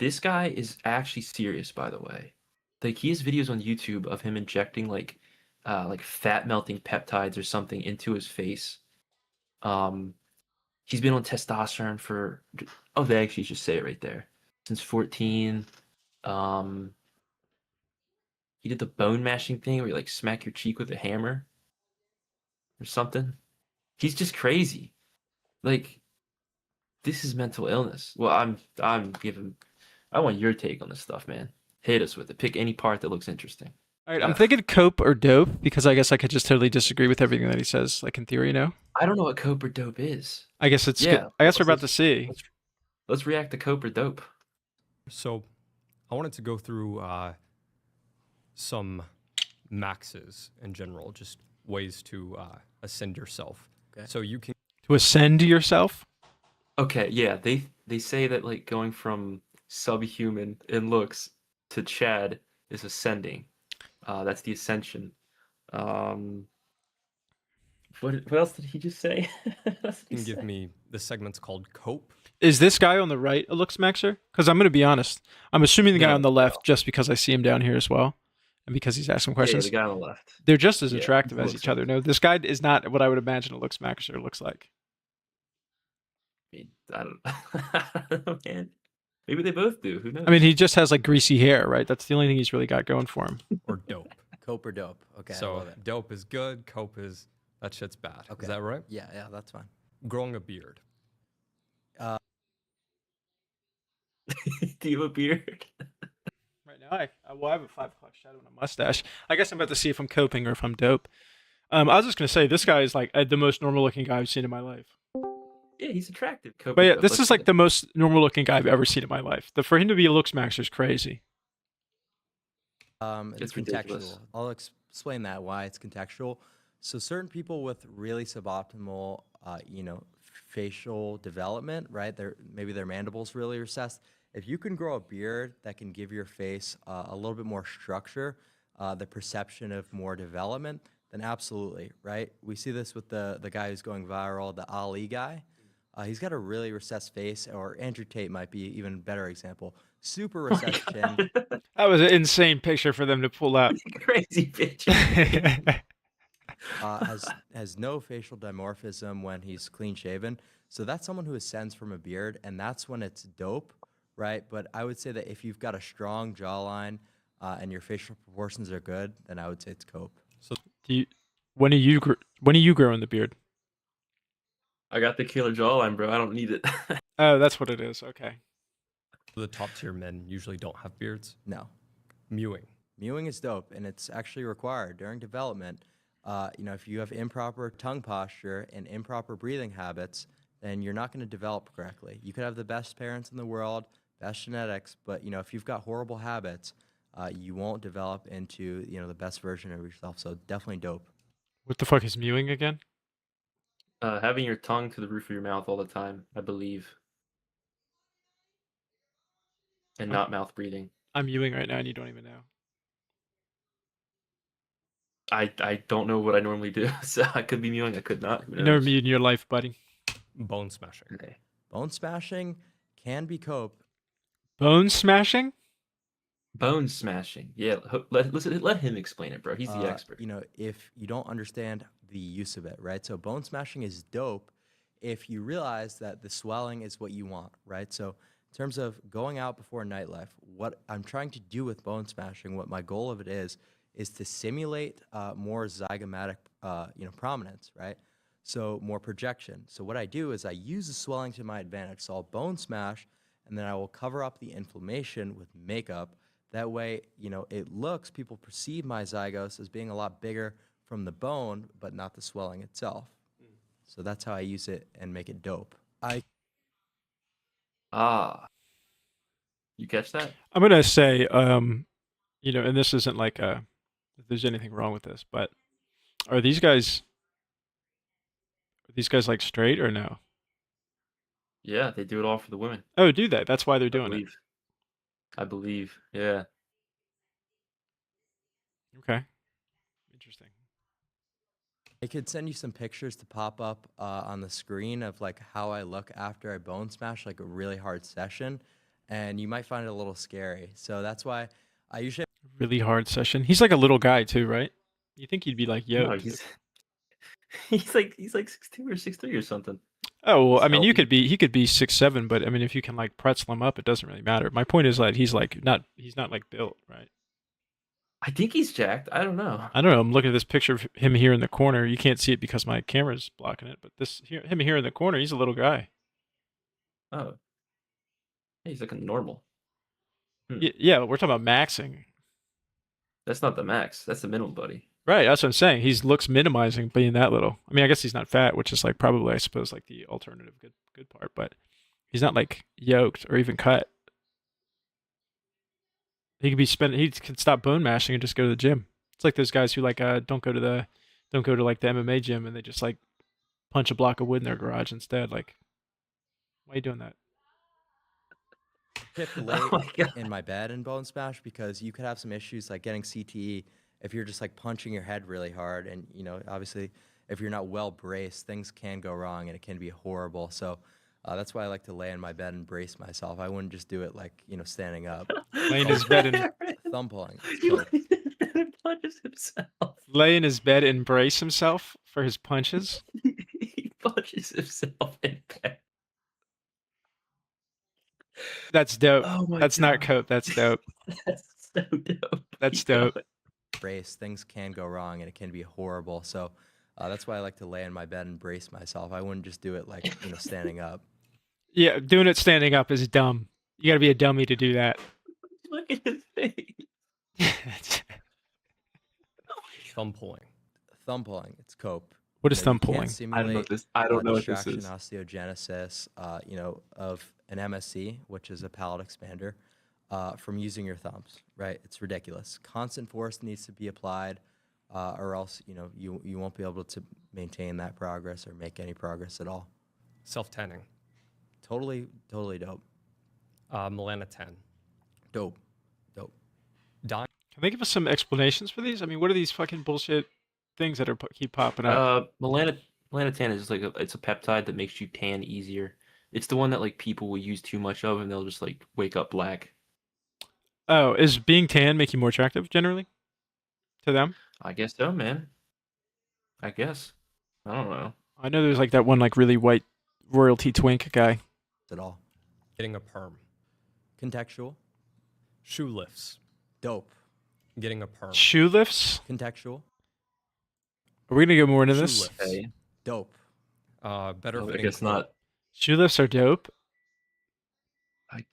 This guy is actually serious, by the way. Like he has videos on YouTube of him injecting like fat melting peptides or something into his face. Um, he's been on testosterone for oh they actually just say it right there since 14. Um, he did the bone mashing thing where you like smack your cheek with a hammer or something. He's just crazy. Like this is mental illness. Well, I'm giving. I want your take on this stuff, man. Hit us with it. Pick any part that looks interesting. All right, I'm Ugh. thinking cope or dope because I guess I could just totally disagree with everything that he says, like in theory, no? I don't know what cope or dope is. I guess it's good. Yeah, I guess we're let's about let's to see. let's, let's react to cope or dope. So I wanted to go through some maxes in general, just ways to ascend yourself. Okay. So you can To ascend yourself? Okay, yeah, they say that like going from subhuman in looks to Chad is ascending. That's the ascension. Um, what else did he just say? What else did he give say? me the segment's called cope. Is this guy on the right a Looksmaxer? Because I'm going to be honest. I'm assuming the guy No, on the left no. just because I see him down here as well. And because he's asking Yeah, the questions. guy on the left. They're just as Yeah, attractive he as looks each like other. No, this guy is not what I would imagine a Looksmaxer looks like. I mean, I don't, I don't know, man. Maybe they both do. Who knows? I mean, he just has like greasy hair, right? That's the only thing he's really got going for him. Or dope. Cope or dope. Okay, I So love it. dope is good, cope is that shit's bad. Okay. Is that right? Yeah, that's fine. Growing a beard. Do you have a beard? Right now, I have a 5 o'clock shadow and a mustache. I guess I'm about to see if I'm coping or if I'm dope. I was just gonna say this guy is like the most normal looking guy I've seen in my life. Yeah, he's attractive. Cope But or yeah, dope. this Let's is like see. the most normal looking guy I've ever seen in my life. For him to be a Looksmaxer is crazy. It's It's contextual. ridiculous. I'll explain that why it's contextual. So certain people with really suboptimal, facial development, right? Maybe their mandibles really recessed. If you can grow a beard that can give your face a little bit more structure, the perception of more development, then absolutely, right? We see this with the guy who's going viral, the Ali guy. He's got a really recessed face, or Andrew Tate might be even a better example. Super Oh my recessed chin. God. That was an insane picture for them to pull up. Crazy bitch. Has no facial dimorphism when he's clean shaven. So that's someone who ascends from a beard, and that's when it's dope, right? But I would say that if you've got a strong jawline and your facial proportions are good, then I would say it's cope. So When are you growing the beard? I got the killer jawline, bro. I don't need it. Oh, that's what it is. Okay. the top tier men usually don't have beards. No. Mewing. Mewing is dope, and it's actually required during development. If you have improper tongue posture and improper breathing habits, then you're not going to develop correctly. You could have the best parents in the world, best genetics, but if you've got horrible habits, you won't develop into the best version of yourself. So definitely dope. What the fuck is mewing again? Having your tongue to the roof of your mouth all the time, I believe. And not mouth breathing. I'm mewing right now and you don't even know. I don't know what I normally do, so I could be mewing, I could not. Who You never knows? mewed in your life, buddy. Bone smashing. Okay. Bone smashing can be cope. Bone smashing? Bone smashing. Yeah, let him explain it, bro. He's the expert. If you don't understand the use of it, right? So bone smashing is dope if you realize that the swelling is what you want, right? So in terms of going out before nightlife, what I'm trying to do with bone smashing, what my goal of it is to simulate more zygomatic, prominence, right? So more projection. So what I do is I use the swelling to my advantage. So I'll bone smash, and then I will cover up the inflammation with makeup. That way, people perceive my zygos as being a lot bigger from the bone, but not the swelling itself. So that's how I use it and make it dope. You catch that? I'm gonna say, and this isn't like if there's anything wrong with this, but are these guys like straight or no? Yeah, they do it all for the women. Oh, do they? That's why they're I doing it. believe. I believe. Yeah. Okay. Interesting. I could send you some pictures to pop up on the screen of like how I look after I bone smash like a really hard session. and you might find it a little scary. So that's why I usually Really hard session. He's like a little guy too, right? You think he'd be like No, yoked? he's like 6'2" or 6'3" or something. Oh well, He's I mean, healthy. he could be 6'7", but I mean, if you can like pretzel him up, it doesn't really matter. My point is like he's not like built, right? I think he's jacked. I don't know. I don't know. I'm looking at this picture of him here in the corner. You can't see it because my camera's blocking it, but him here in the corner, he's a little guy. Oh, he's looking normal. Yeah, we're talking about maxing. That's not the max. That's the minimum, buddy. Right, that's what I'm saying. He looks minimizing being that little. I mean, I guess he's not fat, which is like probably I suppose like the alternative good part, but he's not like yoked or even cut. He could be he could stop bone mashing and just go to the gym. It's like those guys who like don't go to like the MMA gym and they just like punch a block of wood in their garage instead. Like, why are you doing that? tip Oh late my god. in my bed in bone smash because you could have some issues like getting CTE if you're just like punching your head really hard, and obviously if you're not well braced, things can go wrong and it can be horrible. So that's why I like to lay in my bed and brace myself. I wouldn't just do it like standing up. Lay in his bed and Thumb pulling. It's He cool. punches himself. lay in his bed and brace himself for his punches. He punches himself in bed. That's dope. Oh my That's not God. cope. That's dope. That's so dope. That's Keep dope. going. Brace, things can go wrong and it can be horrible. So that's why I like to lay in my bed and brace myself. I wouldn't just do it like standing up. Yeah, doing it standing up is dumb. You got to be a dummy to do that. Look at his face. Thumb pulling. Thumb pulling, it's cope. What is You thumb can't pulling? Simulate I don't know what this distraction is. osteogenesis, of an MSC, which is a palate expander, from using your thumbs, right? It's ridiculous. Constant force needs to be applied, or else, you won't be able to maintain that progress or make any progress at all. Self-tanning. Totally dope. Milana 10. Dope. Dying. Can they give us some explanations for these? I mean, what are these fucking bullshit things that keep popping up? Melanotan is just like it's a peptide that makes you tan easier. It's the one that like people will use too much of and they'll just like wake up black. Oh, is being tan make you more attractive generally to them? I guess so, man. I guess. I don't know. I know there's like that one like really white royalty twink guy. At all. Getting a perm. Contextual. Shoe lifts. Dope. Getting a perm. Shoe lifts? Contextual. Are we gonna go more into Shoe this? lifts. Hey, Dope. Better I fitting guess not. Shoe lifts are dope.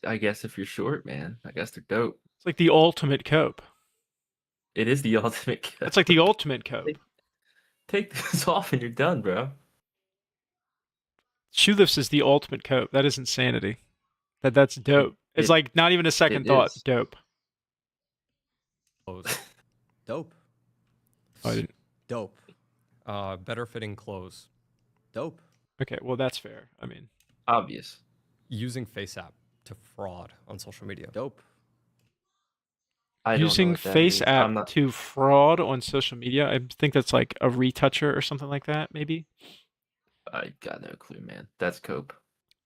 I guess if you're short, man, I guess they're dope. It's like the ultimate cope. It is the ultimate. That's like the ultimate cope. Take this off and you're done, bro. Shoe lifts is the ultimate cope. That is insanity. That's dope. It's like not even a second thought. is. Dope. clothes. Dope. Oh, I didn't. Dope. Better fitting clothes. Dope. Okay, well that's fair. I mean, Obvious. Using FaceApp to fraud on social media. Dope. I don't know using what that means. I'm FaceApp not. to fraud on social media. I think that's like a retoucher or something like that. Maybe I got no clue, man. That's cope.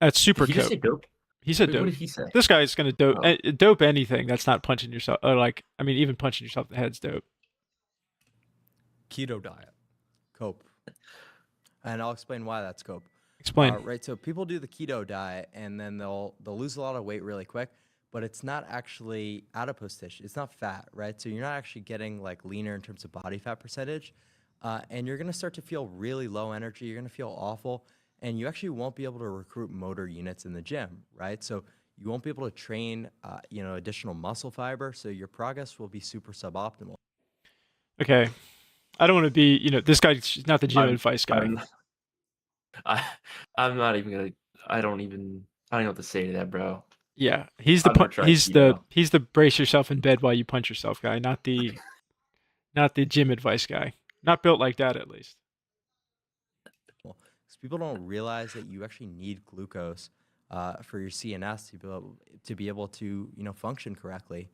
that's super Did he just say cope. dope? He said Wait, what dope. did he say? This guy's gonna dope Oh. dope anything that's not punching yourself. Or like, I mean, even punching yourself in the head's dope. Keto diet. Cope. And I'll explain why that's cope. Explain. Right. So people do the keto diet and then they'll lose a lot of weight really quick, but it's not actually adipose tissue. It's not fat, right? So you're not actually getting like leaner in terms of body fat percentage, and you're gonna start to feel really low energy. You're gonna feel awful, and you actually won't be able to recruit motor units in the gym, right? So you won't be able to train, additional muscle fiber. So your progress will be super suboptimal. Okay, I don't want to be. This guy's not the gym advice guy. I'm not even gonna. I don't even know what to say to that, bro. Yeah, he's the I've never tried keto. he's the brace yourself in bed while you punch yourself guy, not the gym advice guy. Not built like that, at least. Because people don't realize that you actually need glucose for your CNS to be able to function correctly.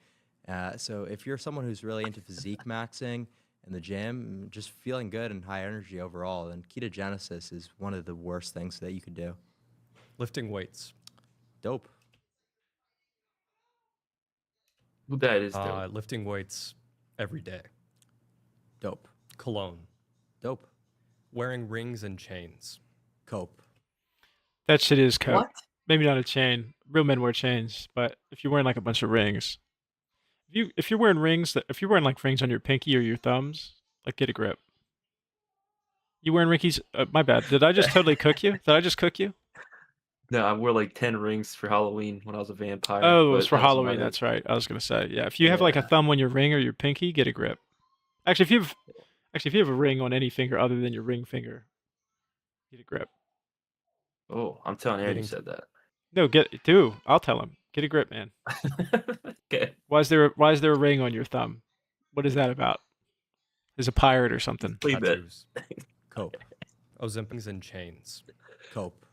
So if you're someone who's really into physique maxing in the gym, just feeling good and high energy overall, then ketogenesis is one of the worst things that you could do. Lifting weights. Dope. That is dope. Lifting weights every day. Dope. Cologne. Dope. Wearing rings and chains. Cope. That shit is cope. What? Maybe not a chain. Real men wear chains, but if you're wearing like a bunch of rings, if you're wearing rings, if you're wearing like rings on your pinky or your thumbs, like get a grip. You wearing Ricky's? My bad. Did I just totally cook you? Did I just cook you? No, I wore like 10 rings for Halloween when I was a vampire. Oh, it was but for that wasn't Halloween. my- That's right. I was gonna say, yeah. If you have like a Yeah. thumb on your ring or your pinky, get a grip. Actually, if you have a ring on any finger other than your ring finger, get a grip. Oh, I'm telling Aaron you Getting- said that. No, I'll tell him. Get a grip, man. Okay. Why is there a ring on your thumb? What is that about? Is a pirate or something? Play bet. Tattoos. Cope. Ozympings and chains. Cope.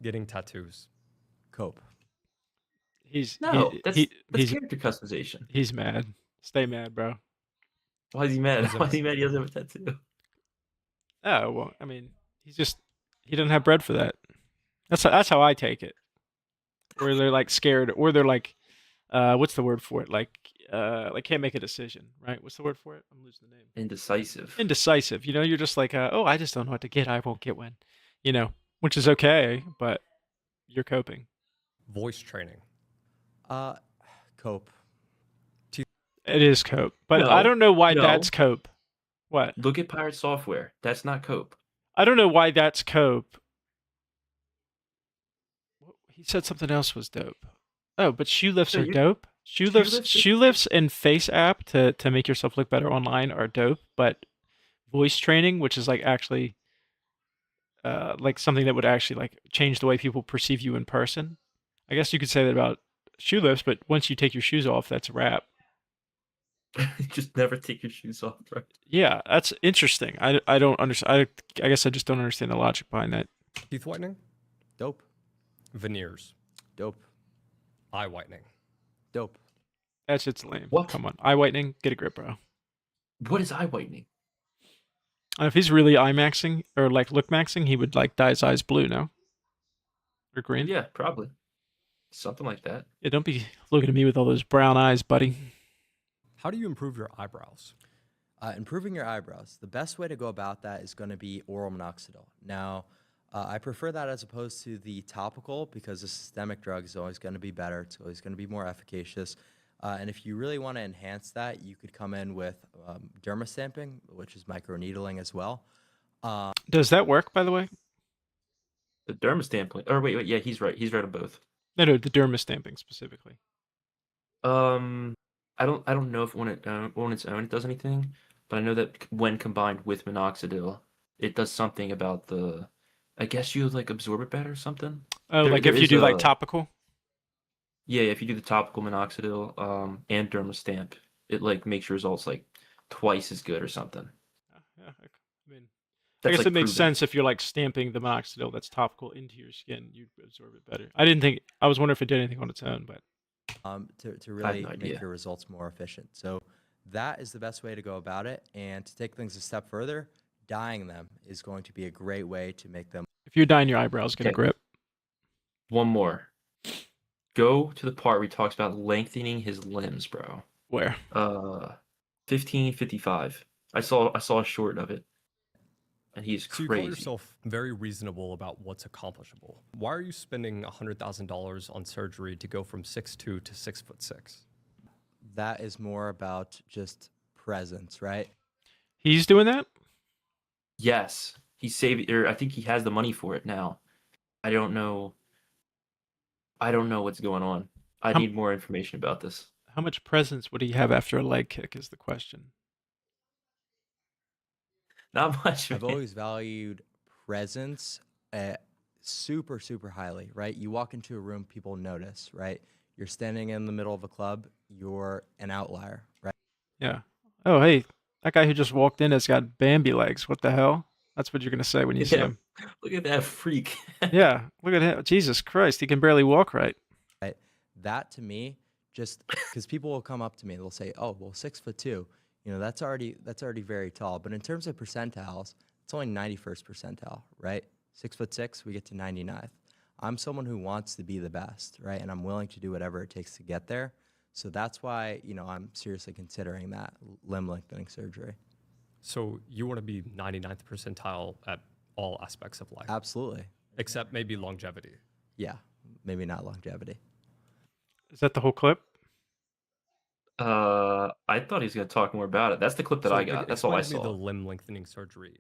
Getting tattoos. Cope. No, that's he's character customization. he's mad. Stay mad, bro. Why is he mad? That's Why is he mad he doesn't have a tattoo? Oh well, I mean, he doesn't have bread for that. That's how I take it. Or they're like scared, or they're like, what's the word for it? Like can't make a decision, right? What's the word for it? I'm losing the name. Indecisive. Indecisive. You know, you're just like, oh, I just don't know what to get. I won't get one. You know, which is okay, but you're coping. Voice training. Cope. It is cope, but I No, don't know why no. that's cope. What? Look at Pirate Software. That's not cope. I don't know why that's cope. He said something else was dope. Oh, but shoe lifts No, are you- dope. shoe lifts is- Shoe lifts and face app to make yourself look better online are dope. But voice training, which is like actually like something that would actually like change the way people perceive you in person. I guess you could say that about shoe lifts, but once you take your shoes off, that's a wrap. Just never take your shoes off, right? Yeah, that's interesting. I don't understand. I guess I just don't understand the logic behind that. Teeth whitening. Dope. Veneers. Dope. Eye whitening. Dope. That shit's lame. What? Come on, eye whitening, get a grip, bro. What is eye whitening? If he's really eye maxing or like look maxing, he would like dye his eyes blue, no? Or green? Yeah, probably. Something like that. Yeah, don't be looking at me with all those brown eyes, buddy. How do you improve your eyebrows? Improving your eyebrows. The best way to go about that is going to be oral minoxidil. Now, I prefer that as opposed to the topical because the systemic drug is always going to be better. It's always going to be more efficacious. And if you really want to enhance that, you could come in with dermastamping, which is microneedling as well. Does that work, by the way? The dermastamping. Or wait, yeah, he's right. He's right on both. No, the derma stamping specifically. I don't know if on its own it does anything, but I know that when combined with minoxidil, it does something about the. I guess you like absorb it better or something. Oh, There- like there if you is do like a- topical? Yeah, if you do the topical minoxidil, and dermastamp, it like makes your results like twice as good or something. Yeah, I mean, I That's, guess like, it makes proven. sense if you're like stamping the minoxidil that's topical into your skin, you absorb it better. I was wondering if it did anything on its own, but To really no make idea. your results more efficient. So that is the best way to go about it. And to take things a step further, dyeing them is going to be a great way to make them. if you're dyeing your eyebrows, get a Okay. grip. One more. Go to the part where he talks about lengthening his limbs, bro. Where? 1555. I saw a short of it, and he's So you call crazy. yourself very reasonable about what's accomplishable. Why are you spending $100,000 on surgery to go from 6'2" to 6'6"? That is more about just presence, right? He's doing that? Yes, he's saving, or I think he has the money for it now. I don't know what's going on. I How- need more information about this. How much presence would he have after a leg kick is the question. Not much. I've man. always valued presence super, super highly, right? You walk into a room, people notice, right? You're standing in the middle of a club, you're an outlier, right? Yeah. Oh, hey, that guy who just walked in has got Bambi legs. What the hell? That's what you're going to say when you see Yeah. him. Look at that freak. Yeah, look at him. Jesus Christ, he can barely walk right. That to me, just because people will come up to me, they'll say, "Oh, well, 6'2", you know, that's already very tall." But in terms of percentiles, it's only 91st percentile, right? 6'6", we get to 99th. I'm someone who wants to be the best, right? And I'm willing to do whatever it takes to get there. So that's why, I'm seriously considering that limb lengthening surgery. So you want to be 99th percentile at all aspects of life, Absolutely. except maybe longevity. Yeah. Maybe not longevity. Is that the whole clip? I thought he was gonna talk more about it. That's the clip that So I got. That's all explain I to me the saw. limb lengthening surgery.